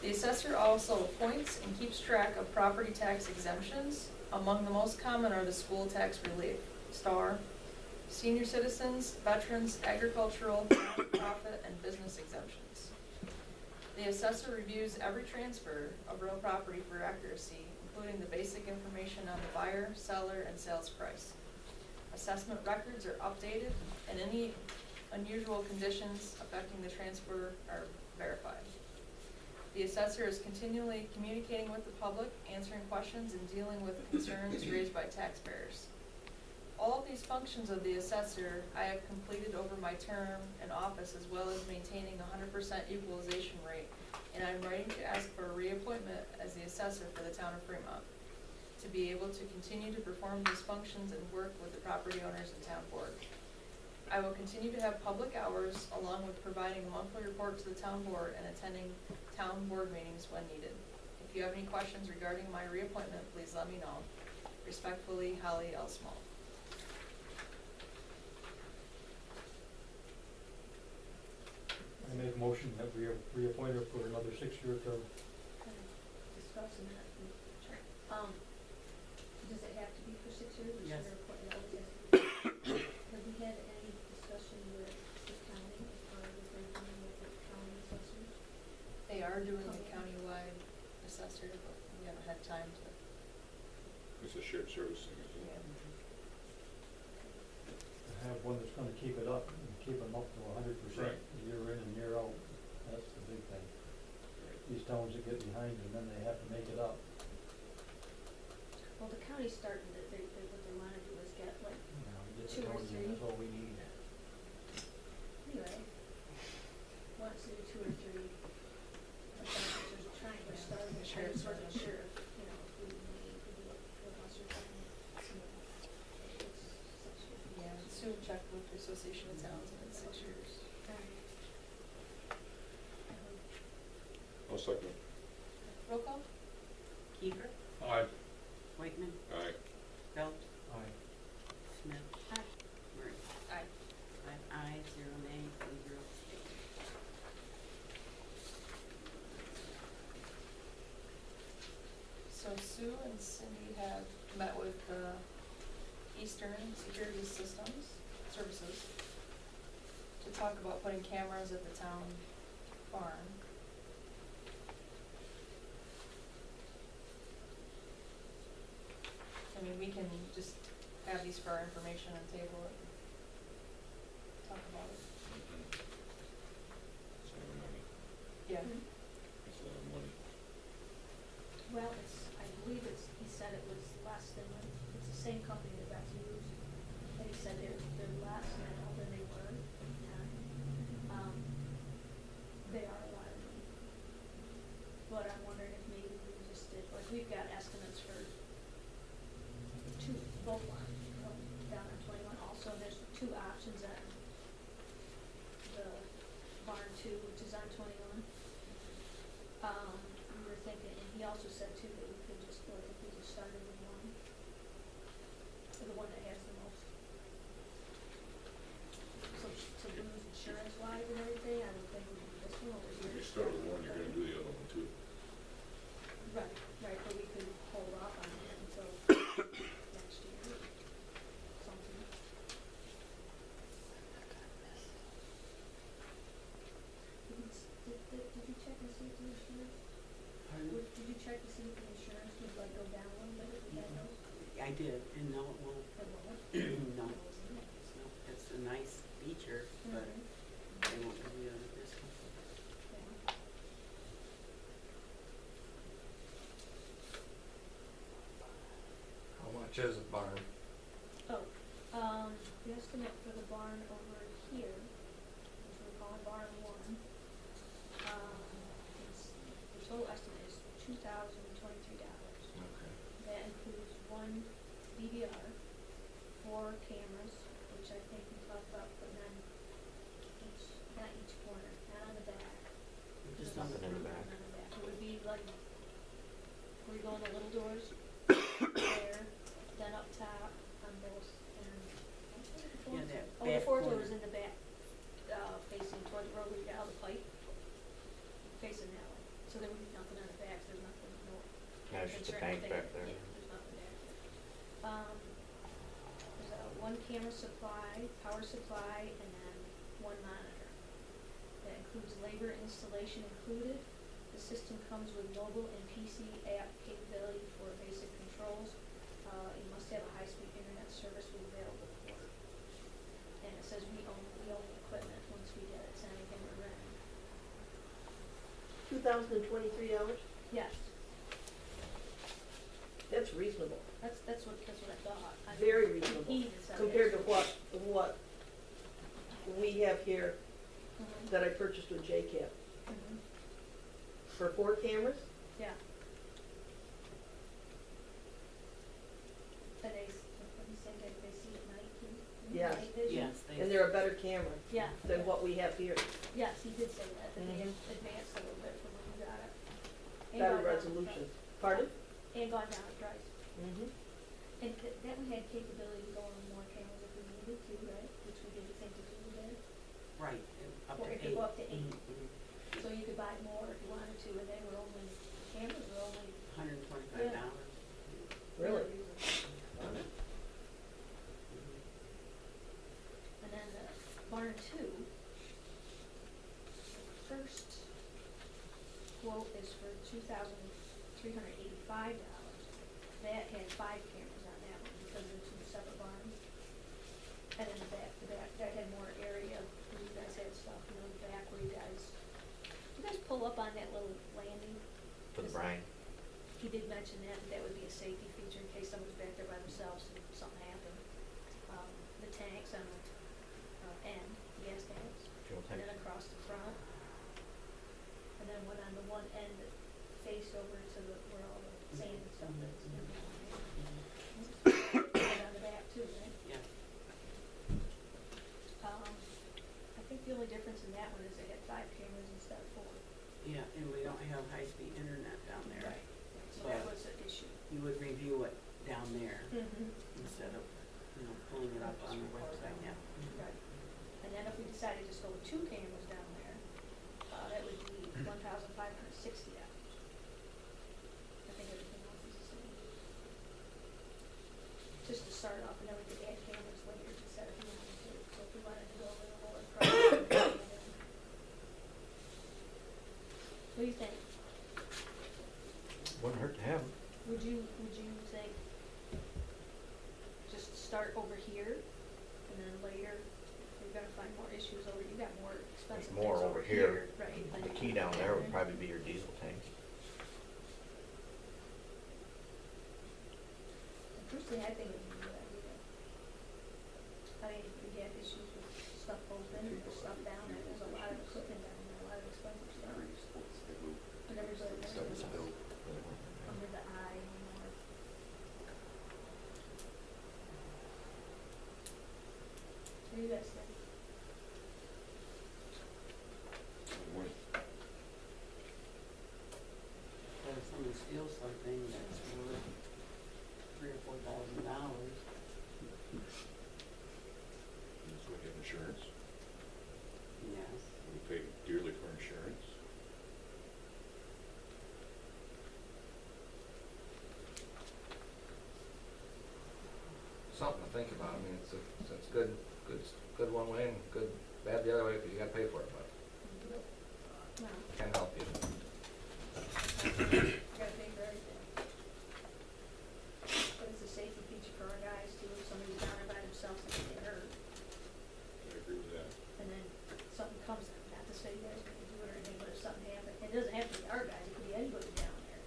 The assessor also appoints and keeps track of property tax exemptions. Among the most common are the school tax relief, STAR, senior citizens, veterans, agricultural, nonprofit, and business exemptions. The assessor reviews every transfer of real property for accuracy, including the basic information on the buyer, seller, and sales price. Assessment records are updated, and any unusual conditions affecting the transfer are verified. The assessor is continually communicating with the public, answering questions, and dealing with concerns raised by taxpayers. All of these functions of the assessor I have completed over my term in office, as well as maintaining 100% equalization rate, and I'm ready to ask for a reappointment as the assessor for the town of Fremont, to be able to continue to perform these functions and work with the property owners and town board. I will continue to have public hours, along with providing a monthly report to the town board and attending town board meetings when needed. If you have any questions regarding my reappointment, please let me know. Respectfully, Holly L. Small. I make a motion that we reappoint her for another 6-year term. Discussing that. Does it have to be for 6 years? Yes. Have we had any discussion with the county as far as what they're doing with the county assessors? They are doing the countywide assessor, but we haven't had time to. It's a shared service thing, isn't Yeah. it? To have one that's gonna keep it up and keep them up to 100% year in and year out. That's the big thing. These towns that get behind and then they have to make it up. Well, the county's starting to, what they want to do is get like You know, get 2 the or towns in, 3. that's all we need. Anyway, wants to do 2 or 3. They're trying, they're starting, they're trying to sort of sure, you know, if we need to do it for us or something. It's such a- Yeah, Sue checked with the Association of Towns, and it's 6 years. I'll second. Roll call? Kiefer, Aye. Whitman, Aye. Belt, Aye. Smith, Aye. Murray. Aye. 5 ayes, 0 nays, and 0 abstains. So Sue and Cindy have met with Eastern Security Systems Services to talk about putting cameras at the town farm. I mean, we can just have these for our information and table it, and talk about it. It's a lot of money. Yeah. It's a lot of money. Well, I believe he said it was less than, it's the same company that got used. And he said they're less now than they were. And, they are a lot of money. But I'm wondering if maybe we just did, like, we've got estimates for both barns, down on 21. Also, there's 2 options on the barn 2, which is on 21. We were thinking, and he also said too that we could just, like, if we just started with one, the one that has the most. So to lose insurance-wise and everything, I would think we would do this one over If here. you start with one, you're gonna do the other one too. Right, but we could hold off on it until next year or something. Did you check and see if the insurance? Did you check to see if the insurance would like go down a little bit if we had those? I did, and no, it won't. It won't? No, it's a nice feature, but Mhm. they won't give you a discount. Yeah. How much is a barn? Oh, the estimate for the barn over here, which we're calling barn 1, the total estimate is $2,023. Okay. That includes 1 DVR, 4 cameras, which I think we talked about putting on each, not each corner, not on the back. Just something in the back. Not on the back. It would be like, where you go in the little doors, there, then up top on both, and. Yeah, that Oh, the back 4th corner. door is in the back, facing toward the road where you got all the pipe, facing that way. So there would be no Yeah, it's just a or tank anything. back there. Yeah, there's nothing there. There's a one camera supply, power supply, and then one monitor. That includes labor installation included. The system comes with mobile and PC app capability for basic controls. You must have a high-speed internet service with available port. And it says we own the equipment once we get it, it's not anything we're renting. $2,023? Yes, That's reasonable, that's what I thought. very reasonable, He even said it. compared to what we have here Mhm. that I purchased with JCAP. Mhm. For 4 cameras, Yeah. And what he said, that they see at night too? Yes. Night vision? Yes, they. and they're a better camera Yeah. than what we have here. Yes, he did say that they had Mhm. advanced a little bit from when we got it. And Better gone down in resolution. price. Pardon? And gone down in price. Mm-hmm. And that we had capability to go on more cameras if we needed to, right? Which we didn't think to do there. Right, up Or to it 8. could go up to 8. Mhm. So you could buy more if you wanted to, and they were only, cameras were only. $125. Really? reasonable. And then the barn 2, the first quote is for $2,385. That had 5 cameras on that one because of the 2 separate barns. And then the back, that had more area where you guys had stuff, you know, the back where you guys pull up on that little landing? For the brine. He did mention that would be a safety feature in case someone's back there by themselves and something happened. The tanks on the end, gas tanks. Fuel And then tanks. across the front. And then one on the one end that faced over to where all the sand and stuff that's in there. And on the back too, right? Yeah. I think the only difference in that one is they had 5 cameras instead of 4. Yeah, and we don't have high-speed internet down there. So that was an issue. You would review it down there Mm-hmm. instead of, pulling it up on the website, yeah. Right. And then if we decided to just go with 2 cameras down there, that would be $1,560. I think everything else is the same. Just to start off, and then we could add cameras later instead if we wanted to. So if we wanted to go a little lower price. What do you think? Wouldn't hurt to have them. Would you think just start over here and then later you're gonna find more issues over, you got more expensive There's more things over here. right? The key down there would probably be your diesel tanks. Personally, I think it would be a good idea. I mean, if you get issues with stuff open and stuff down there, there's a lot of equipment down there, a lot of expensive stuff. And everybody's under the eye anymore. What do you guys think? But if someone steals something that's worth $3,000 or $4,000, So we have insurance. yes. We pay dearly for insurance. Something to think about. I mean, it's good one way and bad the other way because you got to pay for it, but No, can't help you. you gotta pay for everything. But it's a safety feature for our guys too, if somebody's down there by themselves and they get hurt. I agree with that. And then something comes, not to say you guys are gonna do it or anything, but if something happens, it doesn't have to be our guys, it could be anybody down there.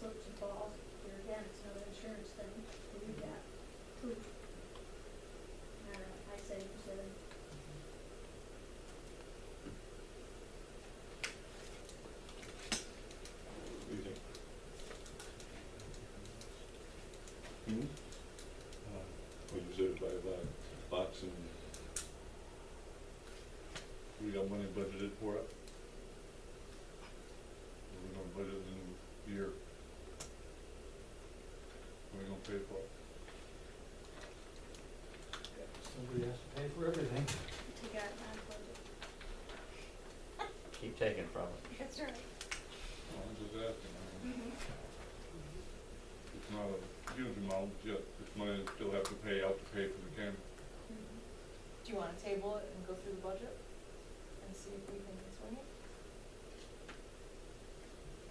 Slips and falls, here again, it's another insurance thing, that you got proof. I say, you said, What do you think? Well, you said buy a box and we got money budgeted for it. We're gonna budget in a year. We're gonna pay for it. Somebody has to pay for everything. take out non-budget. Keep taking from it. That's right. I'm just asking. not a huge amount, yet it's money I still have to pay out to pay for the camera. Do you wanna table it and go through the budget and see if we can swing it?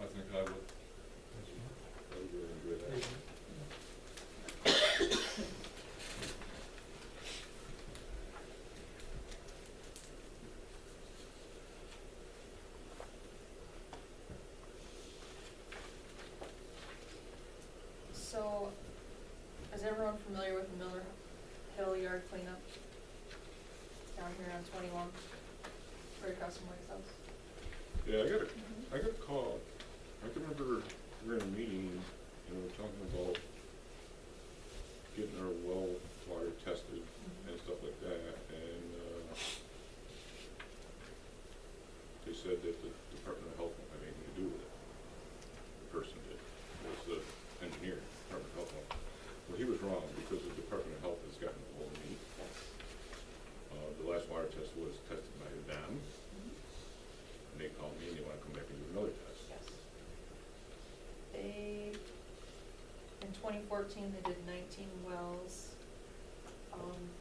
I think I would. I would really enjoy that. So, is everyone familiar with the Miller Hill Yard cleanup? Down here on 21, right across from Mike's house? Yeah, I got a call. I can remember we were in a meeting, and we were talking about getting our well water tested and stuff like that, and they said that the Department of Health won't have anything to do with it. The person did, was the engineer, Department of Health. Well, he was wrong, because the Department of Health has gotten a hold of me. The last water test was tested by them, and they called me and they wanna come back and do another test. Yes. They, in 2014, they did 19 wells.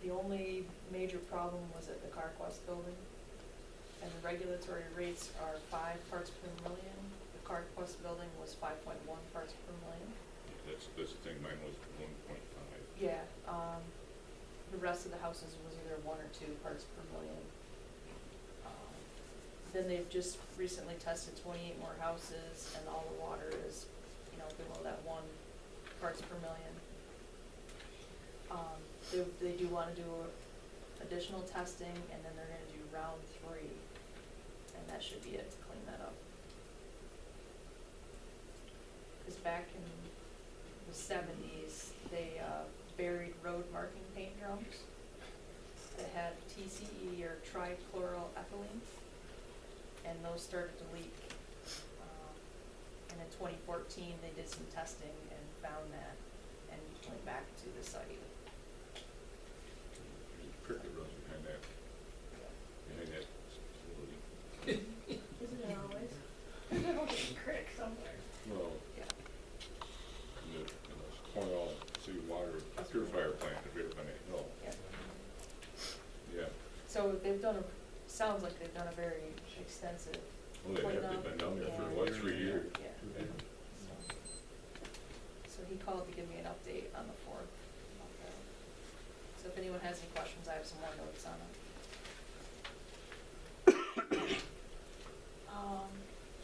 The only major problem was at the CarQuest building, and the regulatory rates are 5 parts per million. The CarQuest building was 5.1 parts per million. That's the thing, mine was 1.5. Yeah, the rest of the houses was either 1 or 2 parts per million. Then they've just recently tested 28 more houses, and all the water is, below that 1 parts per million. They do wanna do additional testing, and then they're gonna do round 3, and that should be it to clean that up. Cause back in the 70s, they, buried road marking paint drums that had TCE or trichloroethylene, and those started to leak. And in 2014, they did some testing and found that, and went back to the site. There's a cricket runs behind that facility. Isn't it always? There's always a crick somewhere. Well, Yeah. and the Cornwall City Water Purifier Plant, if you're on that hill. Yeah. Yeah. So they've done sounds like they've done a very extensive Well, they've cleanup. been down there for, and- what, 3 years? Yeah. So he called to give me an update on the 4th about that. So if anyone has any questions, I have some more notes on it.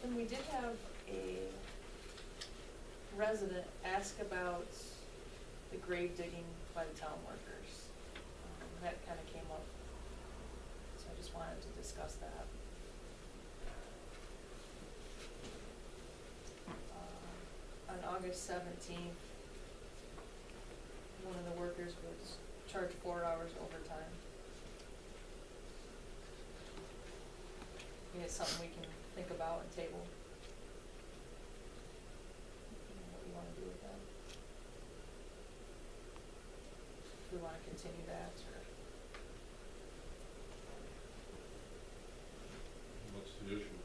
Then we did have a resident ask about the grave digging by the town workers. That kind of came up, so I just wanted to discuss that. On August 17th, one of the workers was charged 4 hours overtime. I think it's something we can think about and table. What we wanna do with that. If we wanna continue that, or, What's the issue?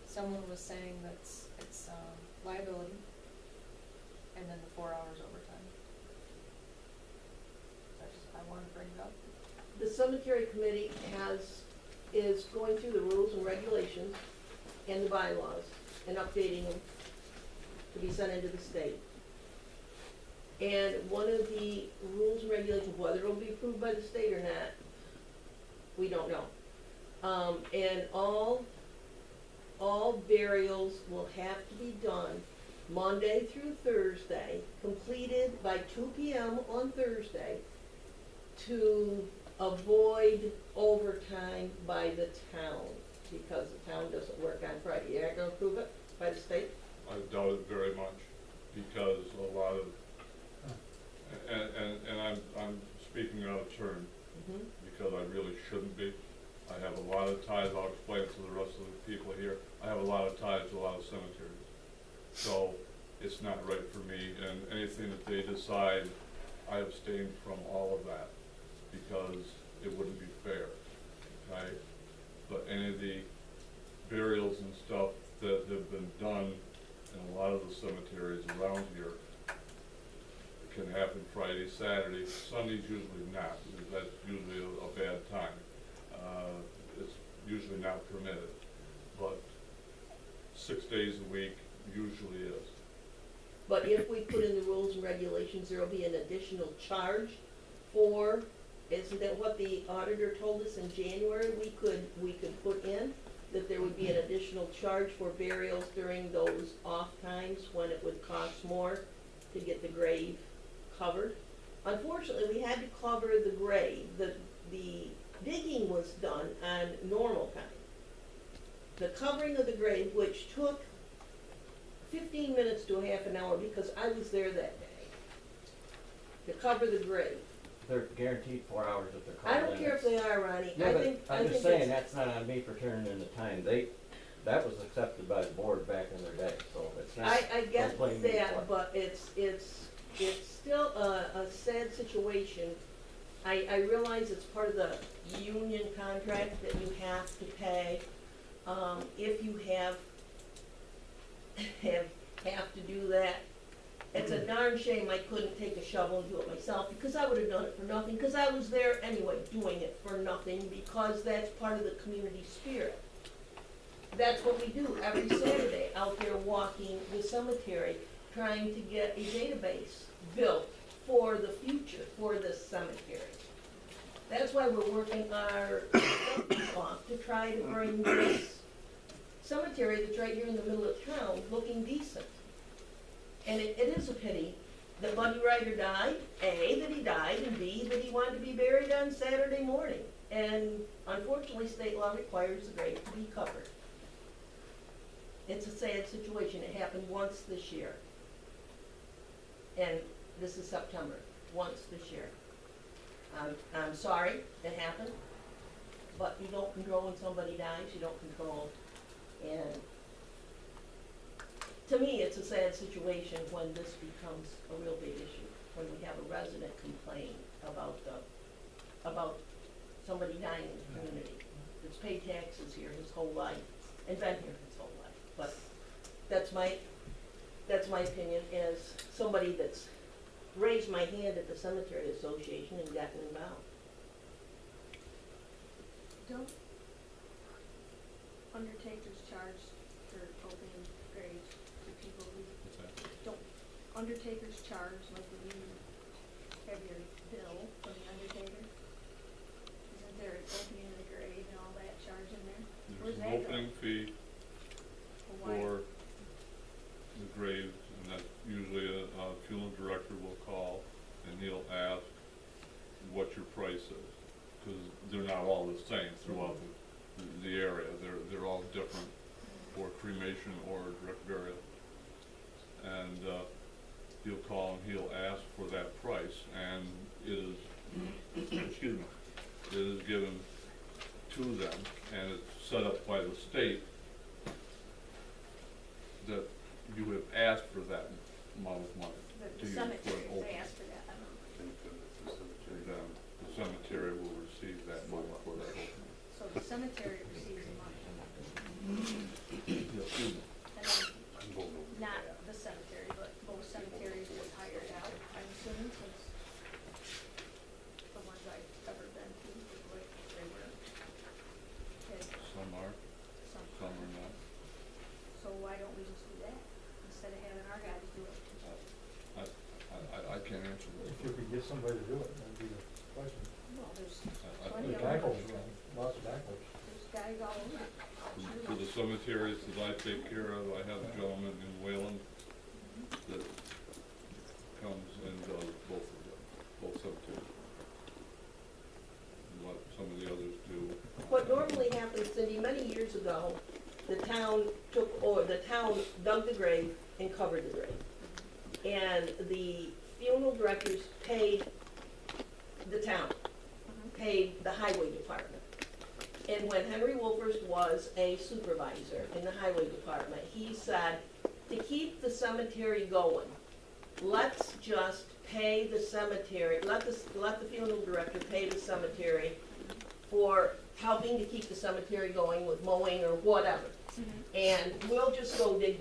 someone was saying that it's liability, and then the 4 hours overtime. I wanna bring it up. The cemetery committee is going through the rules and regulations and the bylaws and updating them to be sent into the state. And one of the rules and regulations, whether it'll be approved by the state or not, we don't know. And all burials will have to be done Monday through Thursday, completed by 2 p.m. on Thursday, to avoid overtime by the town, because the town doesn't work on Friday. You're not gonna approve it by the state? I doubt it very much, because a lot of, and I'm speaking out of turn, Mm-hmm. because I really shouldn't be. I have a lot of ties, I'll explain to the rest of the people here, I have a lot of ties to a lot of cemeteries. So, it's not right for me, and anything that they decide, I abstain from all of that, because it wouldn't be fair, okay? But any of the burials and stuff that have been done in a lot of the cemeteries around here, Saturday, Sunday's usually not, because that's usually a bad time. It's usually not permitted, but 6 days a week usually is. But if we put in the rules and regulations, there'll be an additional charge for, isn't that what the auditor told us in January? We could put in that there would be an additional charge for burials during those off times when it would cost more to get the grave covered. Unfortunately, we had to cover the grave. The digging was done on normal time. The covering of the grave, which took 15 minutes to a half an hour because I was there that day, to cover the grave. They're guaranteed 4 hours if they're I called in. don't care if they are, Ronnie. Yeah, I but think I'm just it's- saying, that's not on me for turning in the time. That was accepted by the board back in their day, so it's not. I get don't blame me for that, it. but it's still a sad situation. I realize it's part of the union contract that you have to pay, if you have to do that. It's a darn shame I couldn't take a shovel and do it myself, because I would have done it for nothing, because I was there anyway, doing it for nothing, because that's part of the community spirit. That's what we do every Saturday, out there walking the cemetery, trying to get a database built for the future, for the cemetery. That's why we're working our butts off to try to bring this cemetery that's right here in the middle of town looking decent. And it is a pity that Buddy Ryder died, A, that he died, and B, that he wanted to be buried on Saturday morning. And unfortunately, state law requires the grave to be covered. It's a sad situation. It happened once this year. And this is September, once this year. I'm sorry it happened, but you don't control when somebody dies, you don't control. And to me, it's a sad situation when this becomes a real big issue, when we have a resident complain about somebody dying in the community that's paid taxes here his whole life and been here his whole life. But that's my opinion as somebody that's raised my hand at the Cemetery Association and gotten involved. Don't undertakers charge for opening graves to people who What's that? don't, undertakers charge, like when you have your bill from the undertaker? Isn't there an opening of the grave and all that charge in there? There's Where's an that opening go? fee Well, why? for the graves, and that usually a funeral director will call and he'll ask what your price is, because they're not all the same throughout the area. They're all different for cremation or direct burial. And he'll call and he'll ask for that price, and it is, excuse me, it is given to them, and it's set up by the state that you have asked for that amount of money. The to use for an cemetery, opening. they ask for that amount. And then the cemetery will receive that money for that opening. So the cemetery receives the money, Excuse me. and then not the cemetery, but both cemeteries was hired out, I'm assuming, since the ones I've ever been to, like, they were, had Some are, some. some are not. So why don't we just do that, instead of having our guys do it? I can't answer If that. you could get somebody to do it, that'd be the question. Well, there's I- plenty The of them, backhoes, lots of backhoes. there's guys all over it. For the cemeteries that I take care of, I have a gentleman in Wayland that comes and does both of them, both cemeteries. And what some of the others do. What normally happens, Cindy, many years ago, the town dug the grave and covered the grave. And the funeral directors paid the town, paid the highway department. And when Henry Wolfers was a supervisor in the highway department, he said, to keep the cemetery going, let's just pay the cemetery, let the funeral director pay the cemetery for helping to keep the cemetery going with mowing or whatever. And we'll just go dig the